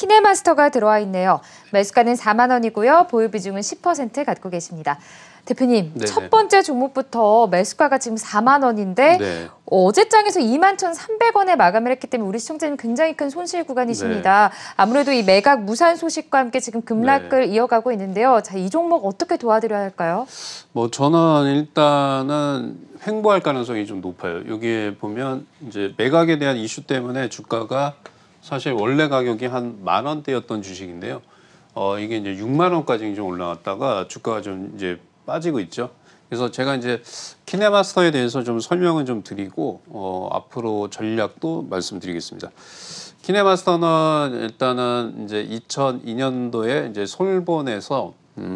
키네마스터가 들어와 있네요. 매수가는 4만 원이고요. 보유 비중은 10% 갖고 계십니다. 대표님, 네네. 첫 번째 종목부터 매수가가 지금 4만 원인데 네. 어제장에서 21,300원에 마감을 했기 때문에 우리 시청자님 굉장히 큰 손실 구간이십니다. 네. 아무래도 이 매각 무산 소식과 함께 지금 급락을 네. 이어가고 있는데요. 자, 이 종목 어떻게 도와드려야 할까요? 저는 일단은 횡보할 가능성이 좀 높아요. 여기에 보면 이제 매각에 대한 이슈 때문에 주가가 사실 원래 가격이 한 10,000원대였던 주식인데요. 이게 이제 6만 원까지 좀 올라갔다가 주가가 좀 이제 빠지고 있죠. 그래서 제가 이제 키네마스터에 대해서 좀 설명을 좀 드리고 앞으로 전략도 말씀드리겠습니다. 키네마스터는 일단은 이제 2002년도에 이제 솔본에서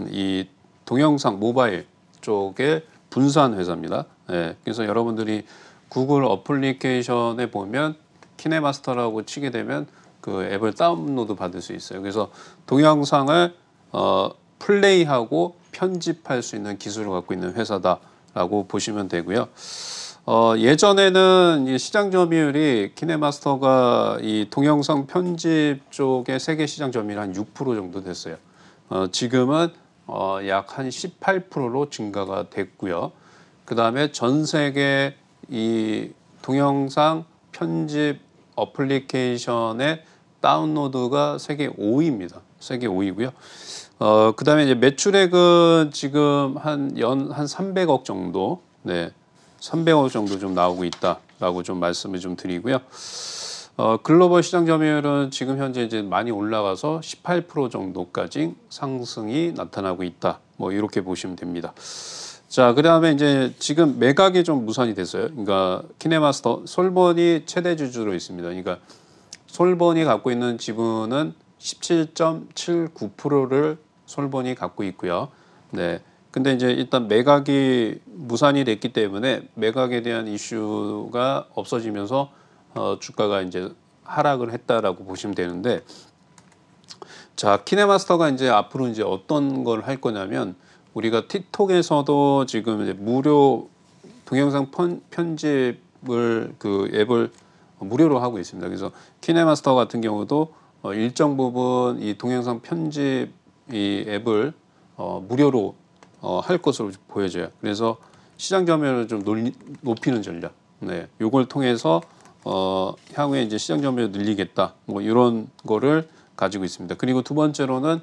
이 동영상 모바일 쪽에 분산 회사입니다. 예, 그래서 여러분들이 구글 어플리케이션에 보면 키네마스터라고 치게 되면 그 앱을 다운로드 받을 수 있어요. 그래서 동영상을 플레이하고 편집할 수 있는 기술을 갖고 있는 회사다라고 보시면 되고요. 예전에는 이 시장 점유율이 키네마스터가 이 동영상 편집 쪽의 세계 시장 점유율 한 6% 정도 됐어요. 지금은 약 한 18%로 증가가 됐고요. 그 다음에 전 세계 이 동영상 편집 어플리케이션의 다운로드가 세계 5위입니다. 세계 5위고요. 그 다음에 이제 매출액은 지금 한 300억 정도, 네, 300억 정도 좀 나오고 있다라고 좀 말씀을 좀 드리고요. 글로벌 시장 점유율은 지금 현재 이제 많이 올라가서 18% 정도까지 상승이 나타나고 있다. 이렇게 보시면 됩니다. 자, 그다음에 이제 지금 매각이 좀 무산이 됐어요. 그러니까 키네마스터 솔본이 최대 주주로 있습니다. 그러니까 솔본이 갖고 있는 지분은 17.79%를 솔본이 갖고 있고요. 네. 근데 이제 일단 매각이 무산이 됐기 때문에 매각에 대한 이슈가 없어지면서 주가가 이제 하락을 했다라고 보시면 되는데, 자, 키네마스터가 이제 앞으로 이제 어떤 걸 할 거냐면 우리가 틱톡에서도 지금 이제 무료 동영상 편집을 그 앱을 무료로 하고 있습니다. 그래서 키네마스터 같은 경우도 일정 부분 이 동영상 편집 이 앱을 무료로 할 것으로 보여져요. 그래서 시장 점유율을 좀 높이는 전략. 네, 요걸 통해서 향후에 이제 시장 점유율 늘리겠다. 이런 거를 가지고 있습니다. 그리고 두 번째로는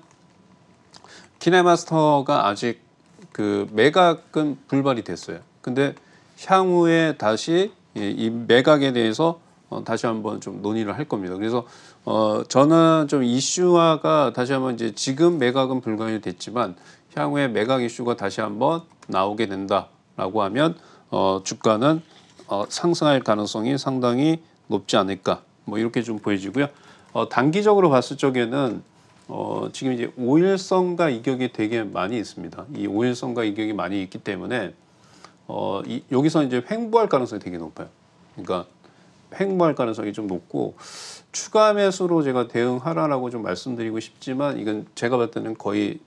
키네마스터가 아직 그 매각은 불발이 됐어요. 근데 향후에 다시 이 매각에 대해서 다시 한번 좀 논의를 할 겁니다. 그래서 저는 좀 이슈화가 다시 한번 이제 지금 매각은 불가능이 됐지만 향후에 매각 이슈가 다시 한번 나오게 된다라고 하면 주가는 상승할 가능성이 상당히 높지 않을까 이렇게 좀 보여지고요. 단기적으로 봤을 적에는 지금 이제 5일선과 이격이 되게 많이 있습니다. 이 5일선과 이격이 많이 있기 때문에 여기서 이제 횡보할 가능성이 되게 높아요. 그러니까 횡보할 가능성이 좀 높고 추가 매수로 제가 대응하라라고 좀 말씀드리고 싶지만 이건 제가 봤을 때는 거의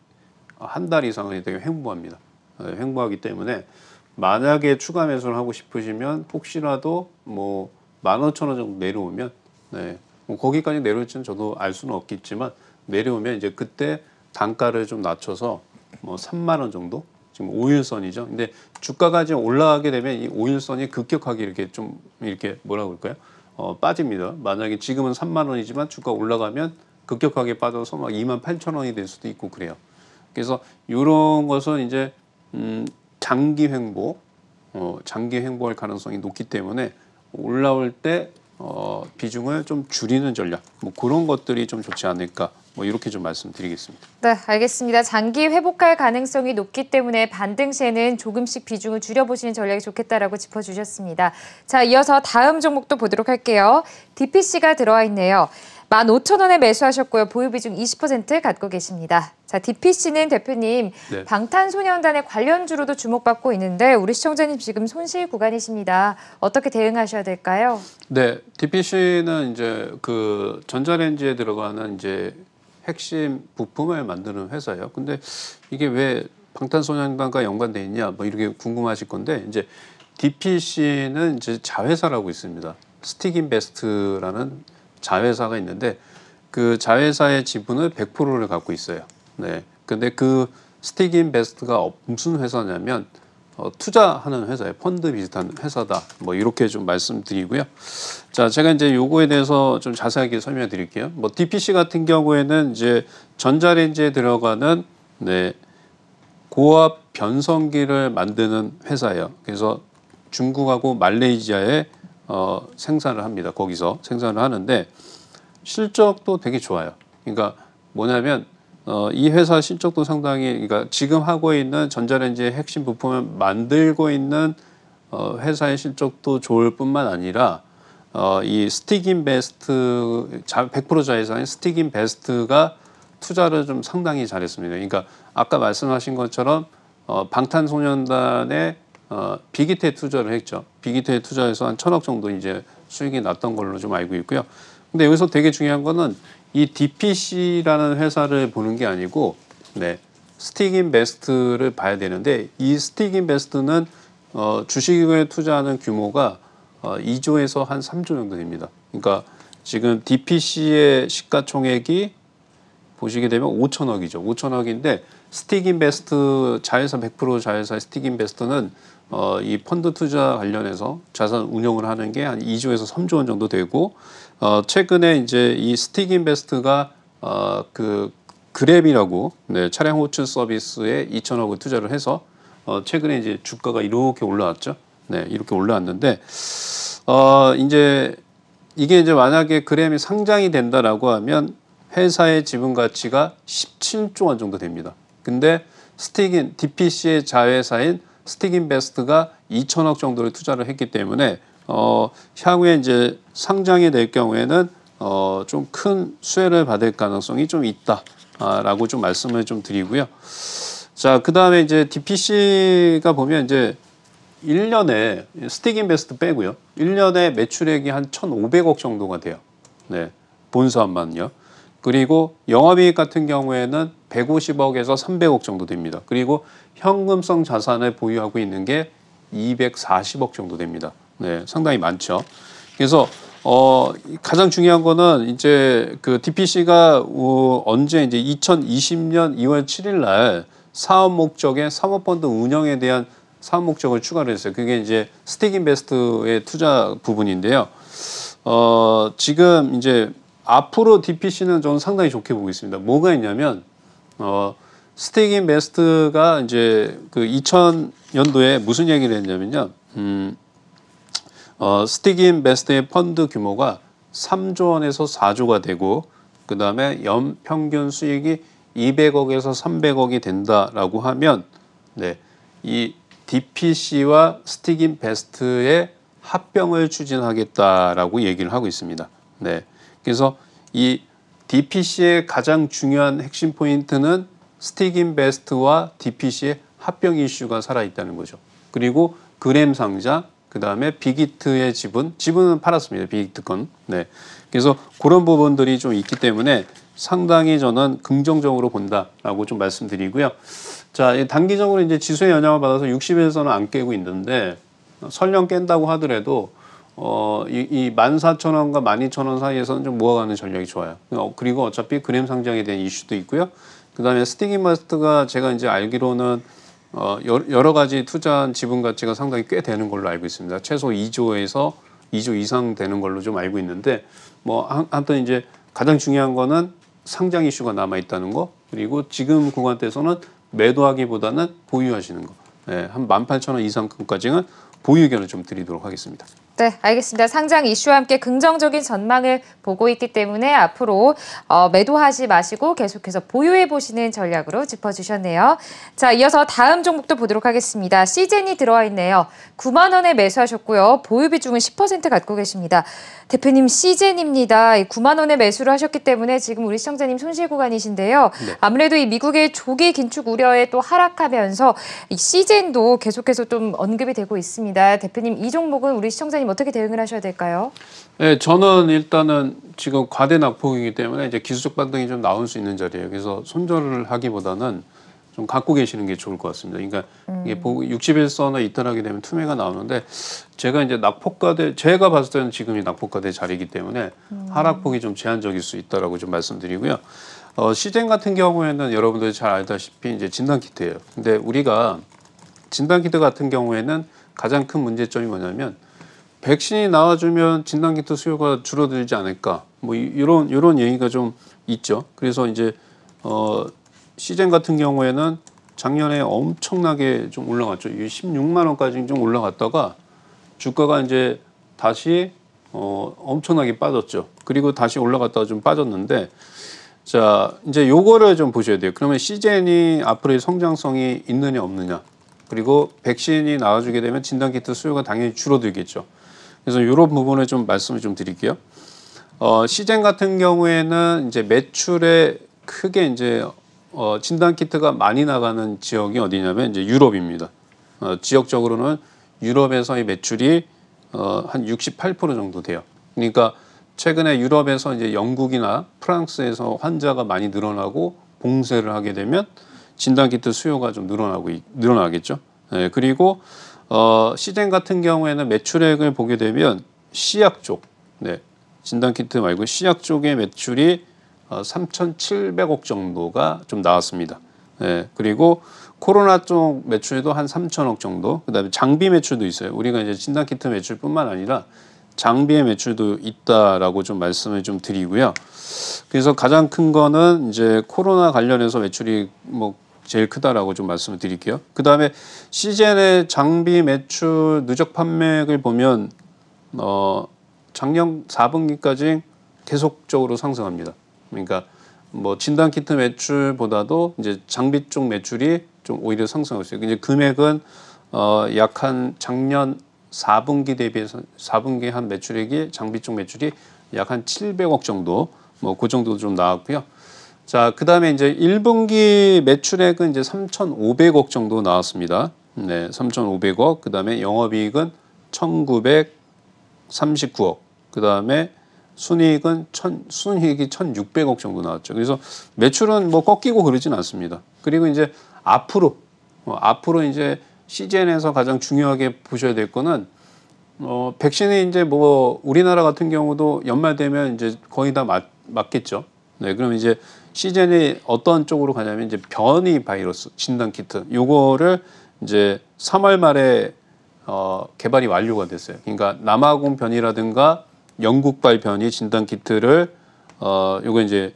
한 달 이상은 되게 횡보합니다. 횡보하기 때문에 만약에 추가 매수를 하고 싶으시면 혹시라도 15,000원 정도 내려오면, 네, 거기까지 내려올지는 저도 알 수는 없겠지만 내려오면 이제 그때 단가를 좀 낮춰서 3만 원 정도, 지금 5일선이죠. 근데 주가가 지금 올라가게 되면 이 5일선이 급격하게 이렇게 좀 이렇게 뭐라고 그럴까요? 빠집니다. 만약에 지금은 3만 원이지만 주가 올라가면 급격하게 빠져서 막 28,000원이 될 수도 있고 그래요. 그래서 이런 것은 이제 장기 횡보할 가능성이 높기 때문에 올라올 때 비중을 좀 줄이는 전략, 그런 것들이 좀 좋지 않을까, 이렇게 좀 말씀드리겠습니다. 네, 알겠습니다. 장기 회복할 가능성이 높기 때문에 반등 시에는 조금씩 비중을 줄여보시는 전략이 좋겠다라고 짚어주셨습니다. 자, 이어서 다음 종목도 보도록 할게요. DPC가 들어와 있네요. 15,000원에 매수하셨고요. 보유 비중 20% 갖고 계십니다. 자, DPC는 대표님, 네. 방탄소년단의 관련주로도 주목받고 있는데 우리 시청자님 지금 손실 구간이십니다. 어떻게 대응하셔야 될까요? 네, DPC는 이제 그 전자레인지에 들어가는 이제 핵심 부품을 만드는 회사예요. 근데 이게 왜 방탄소년단과 연관돼 있냐, 이렇게 궁금하실 건데 이제 DPC는 이제 자회사라고 있습니다. 스틱인베스트라는 자회사가 있는데 그 자회사의 지분을 100%를 갖고 있어요. 네. 근데 그 스틱인베스트가 무슨 회사냐면 투자하는 회사예요. 펀드 비슷한 회사다. 뭐 이렇게 좀 말씀드리고요. 자, 제가 이제 요거에 대해서 좀 자세하게 설명해 드릴게요. 뭐 DPC 같은 경우에는 이제 전자레인지에 들어가는 네, 고압 변성기를 만드는 회사예요. 그래서 중국하고 말레이시아에 생산을 합니다. 거기서 생산을 하는데 실적도 되게 좋아요. 그러니까 뭐냐면 이 회사 실적도 상당히 그러니까 지금 하고 있는 전자레인지의 핵심 부품을 만들고 있는 회사의 실적도 좋을 뿐만 아니라 이 스틱인베스트 100% 자회사인 스틱인베스트가 투자를 좀 상당히 잘했습니다. 그러니까 아까 말씀하신 것처럼 방탄소년단의 빅히트에 투자를 했죠. 빅히트에 투자해서 한 1,000억 정도 이제 수익이 났던 걸로 좀 알고 있고요. 근데 여기서 되게 중요한 거는 이 DPC라는 회사를 보는 게 아니고 네, 스틱인베스트를 봐야 되는데 이 스틱인베스트는 주식에 투자하는 규모가 2조에서 한 3조 정도 됩니다. 그러니까 지금 DPC의 시가총액이 보시게 되면 5천억이죠. 5천억인데 스틱인베스트 자회사 100% 자회사 스틱인베스트는 이 펀드 투자 관련해서 자산 운용을 하는 게 한 2조에서 3조 원 정도 되고 최근에 이제 이 스틱인베스트가 그 그랩이라고 네, 차량 호출 서비스에 2천억을 투자를 해서 최근에 이제 주가가 이렇게 올라왔죠. 네, 이렇게 올라왔는데 이제 이게 이제 만약에 그램이 상장이 된다라고 하면 회사의 지분 가치가 17조 원 정도 됩니다. 근데 DPC의 자회사인 스틱인베스트가 2천억 정도를 투자를 했기 때문에 향후에 이제 상장이 될 경우에는 좀 큰 수혜를 받을 가능성이 좀 있다라고 좀 말씀을 좀 드리고요. 자, 그다음에 이제 DPC가 보면 이제 1년에 스틱인베스트 빼고요. 1년에 매출액이 한 1,500억 정도가 돼요. 네. 본사업만요. 그리고 영업이익 같은 경우에는 150억에서 300억 정도 됩니다. 그리고 현금성 자산을 보유하고 있는 게 240억 정도 됩니다. 네, 상당히 많죠. 그래서 가장 중요한 거는 이제 그 DPC가 언제 이제 2020년 2월 7일 날 사업 목적의 사모펀드 운영에 대한 사업 목적을 추가를 했어요. 그게 이제 스틱인베스트의 투자 부분인데요. 지금 이제 앞으로 DPC는 저는 상당히 좋게 보고 있습니다. 뭐가 있냐면 스틱인베스트가 이제 그 2000년도에 무슨 얘기를 했냐면요. 스틱인베스트의 펀드 규모가 3조 원에서 4조가 되고 그 다음에 연평균 수익이 200억에서 300억이 된다라고 하면 네, 이 DPC와 스틱인베스트의 합병을 추진하겠다라고 얘기를 하고 있습니다. 네, 그래서 이 DPC의 가장 중요한 핵심 포인트는 스틱인베스트와 DPC의 합병 이슈가 살아있다는 거죠. 그리고 그램 상장, 그 다음에 빅히트의 지분은 팔았습니다. 빅히트 건. 네. 그래서 그런 부분들이 좀 있기 때문에 상당히 저는 긍정적으로 본다라고 좀 말씀드리고요. 자, 단기적으로 이제 지수의 영향을 받아서 60에서는 안 깨고 있는데 설령 깬다고 하더라도 이 14,000원과 12,000원 사이에서는 좀 모아가는 전략이 좋아요. 그리고 어차피 그램 상장에 대한 이슈도 있고요. 그 다음에 스틱인베스트가 제가 이제 알기로는 여러 가지 투자한 지분 가치가 상당히 꽤 되는 걸로 알고 있습니다. 최소 2조에서 2조 이상 되는 걸로 좀 알고 있는데 뭐 아무튼 이제 가장 중요한 거는 상장 이슈가 남아 있다는 거 그리고 지금 구간대에서는 매도하기보다는 보유하시는 거. 네, 한 18,000원 이상까지는 보유 의견을 좀 드리도록 하겠습니다. 네, 알겠습니다. 상장 이슈와 함께 긍정적인 전망을 보고 있기 때문에 앞으로 매도하지 마시고 계속해서 보유해 보시는 전략으로 짚어주셨네요. 자, 이어서 다음 종목도 보도록 하겠습니다. 시젠이 들어와 있네요. 9만 원에 매수하셨고요. 보유 비중은 10% 갖고 계십니다. 대표님, 시젠입니다. 9만 원에 매수를 하셨기 때문에 지금 우리 시청자님 손실 구간이신데요. 네. 아무래도 이 미국의 조기 긴축 우려에 또 하락하면서 이 시젠도 계속해서 좀 언급이 되고 있습니다. 대표님, 이 종목은 우리 시청자님 어떻게 대응을 하셔야 될까요? 네, 저는 일단은 지금 과대 낙폭이기 때문에 이제 기술적 반등이 좀 나올 수 있는 자리예요. 그래서 손절을 하기보다는 좀 갖고 계시는 게 좋을 것 같습니다. 그러니까 이게 60일선을 이탈하게 되면 투매가 나오는데 제가 이제 낙폭과대 제가 봤을 때는 지금이 낙폭과대 자리이기 때문에 하락폭이 좀 제한적일 수 있다라고 좀 말씀드리고요. 시젠 같은 경우에는 여러분들이 잘 알다시피 이제 진단키트예요. 근데 우리가 진단키트 같은 경우에는 가장 큰 문제점이 뭐냐면 백신이 나와주면 진단키트 수요가 줄어들지 않을까 뭐 이런 얘기가 좀 있죠. 그래서 이제 시젠 같은 경우에는 작년에 엄청나게 좀 올라갔죠. 16만 원까지 좀 올라갔다가 주가가 이제 다시 엄청나게 빠졌죠. 그리고 다시 올라갔다가 좀 빠졌는데 자 이제 요거를 좀 보셔야 돼요. 그러면 시젠이 앞으로의 성장성이 있느냐 없느냐 그리고 백신이 나와주게 되면 진단키트 수요가 당연히 줄어들겠죠. 그래서 이런 부분을 좀 말씀을 좀 드릴게요. 시젠 같은 경우에는 이제 매출에 크게 이제 진단키트가 많이 나가는 지역이 어디냐면 이제 유럽입니다. 지역적으로는 유럽에서의 매출이 한 68% 정도 돼요. 그러니까 최근에 유럽에서 이제 영국이나 프랑스에서 환자가 많이 늘어나고 봉쇄를 하게 되면 진단키트 수요가 좀 늘어나겠죠. 네, 그리고 시젠 같은 경우에는 매출액을 보게 되면 시약 쪽, 네, 진단키트 말고 시약 쪽의 매출이 3,700억 정도가 좀 나왔습니다. 네, 그리고 코로나 쪽 매출도 한 3,000억 정도. 그다음에 장비 매출도 있어요. 우리가 이제 진단키트 매출뿐만 아니라 장비의 매출도 있다라고 좀 말씀을 좀 드리고요. 그래서 가장 큰 거는 이제 코로나 관련해서 매출이 뭐 제일 크다라고 좀 말씀을 드릴게요. 그다음에 시젠의 장비 매출 누적 판매액을 보면 작년 4분기까지 계속적으로 상승합니다. 그러니까 뭐 진단키트 매출보다도 이제 장비 쪽 매출이 좀 오히려 상승하고 있어요. 이제 금액은 약 한 작년 4분기 대비해서 4분기 한 매출액이 장비 쪽 매출이 약 한 700억 정도 뭐 그 정도 좀 나왔고요. 자, 그다음에 이제 1분기 매출액은 이제 3,500억 정도 나왔습니다. 네, 3,500억. 그다음에 영업이익은 1,939억. 그다음에 순이익이 1,600억 정도 나왔죠. 그래서 매출은 뭐 꺾이고 그러진 않습니다. 그리고 이제 앞으로 이제 시젠에서 가장 중요하게 보셔야 될 거는 백신이 이제 뭐 우리나라 같은 경우도 연말 되면 이제 거의 다 맞겠죠. 네, 그럼 이제 시젠이 어떤 쪽으로 가냐면 이제 변이 바이러스 진단 키트 요거를 이제 3월 말에 개발이 완료가 됐어요. 그러니까 남아공 변이라든가 영국발 변이 진단 키트를 요거 이제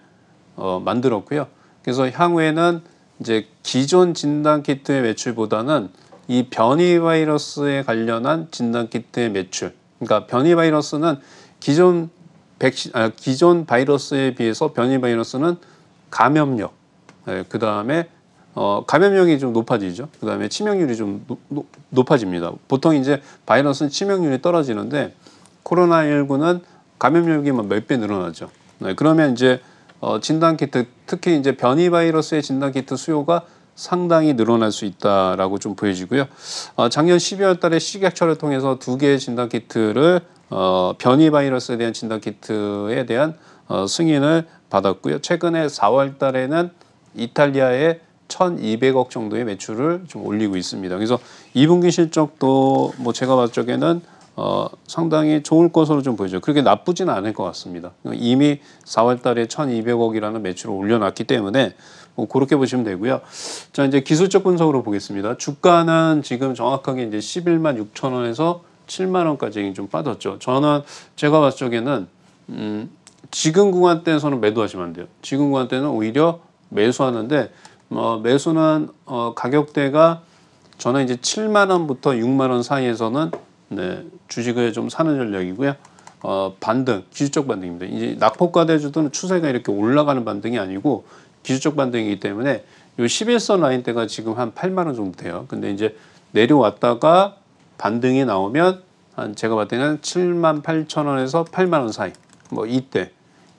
만들었고요. 그래서 향후에는 이제 기존 진단 키트의 매출보다는 이 변이 바이러스에 관련한 진단 키트의 매출. 그러니까 변이 바이러스는 기존 바이러스에 비해서 변이 바이러스는 감염력, 그 다음에 감염력이 좀 높아지죠. 그 다음에 치명률이 좀 높아집니다. 보통 이제 바이러스는 치명률이 떨어지는데 코로나19는 감염력이 몇 배 늘어나죠. 네, 그러면 이제 진단키트, 특히 이제 변이 바이러스의 진단키트 수요가 상당히 늘어날 수 있다라고 좀 보여지고요. 작년 12월 달에 식약처를 통해서 2개의 진단키트를 변이 바이러스에 대한 진단키트에 대한 승인을 받았고요. 최근에 4월 달에는 이탈리아에 1,200억 정도의 매출을 좀 올리고 있습니다. 그래서 2분기 실적도 뭐 제가 봤을 적에는 상당히 좋을 것으로 좀 보이죠. 그렇게 나쁘지는 않을 것 같습니다. 이미 4월 달에 1,200억이라는 매출을 올려놨기 때문에 뭐 그렇게 보시면 되고요. 자, 이제 기술적 분석으로 보겠습니다. 주가는 지금 정확하게 이제 11만 6천 원에서 7만 원까지 좀 빠졌죠. 저는 제가 봤을 적에는 지금 구간대에서는 매도하시면 안 돼요. 지금 구간대는 오히려 매수하는데 매수는 가격대가 저는 이제 7만 원부터 6만 원 사이에서는 네, 주식을 좀 사는 전략이고요. 반등, 기술적 반등입니다. 이제 낙폭과대주도는 추세가 이렇게 올라가는 반등이 아니고 기술적 반등이기 때문에 요 11선 라인대가 지금 한 8만 원 정도 돼요. 근데 이제 내려왔다가 반등이 나오면 한 제가 봤을 때는 7만 8천 원에서 8만 원 사이. 뭐 이때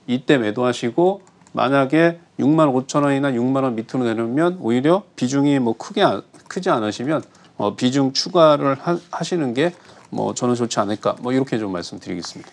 매도하시고 만약에 6만 5천 원이나 6만 원 밑으로 내려오면 오히려 비중이 뭐 크지 않으시면 비중 추가를 하시는 게 뭐 저는 좋지 않을까 뭐 이렇게 좀 말씀드리겠습니다.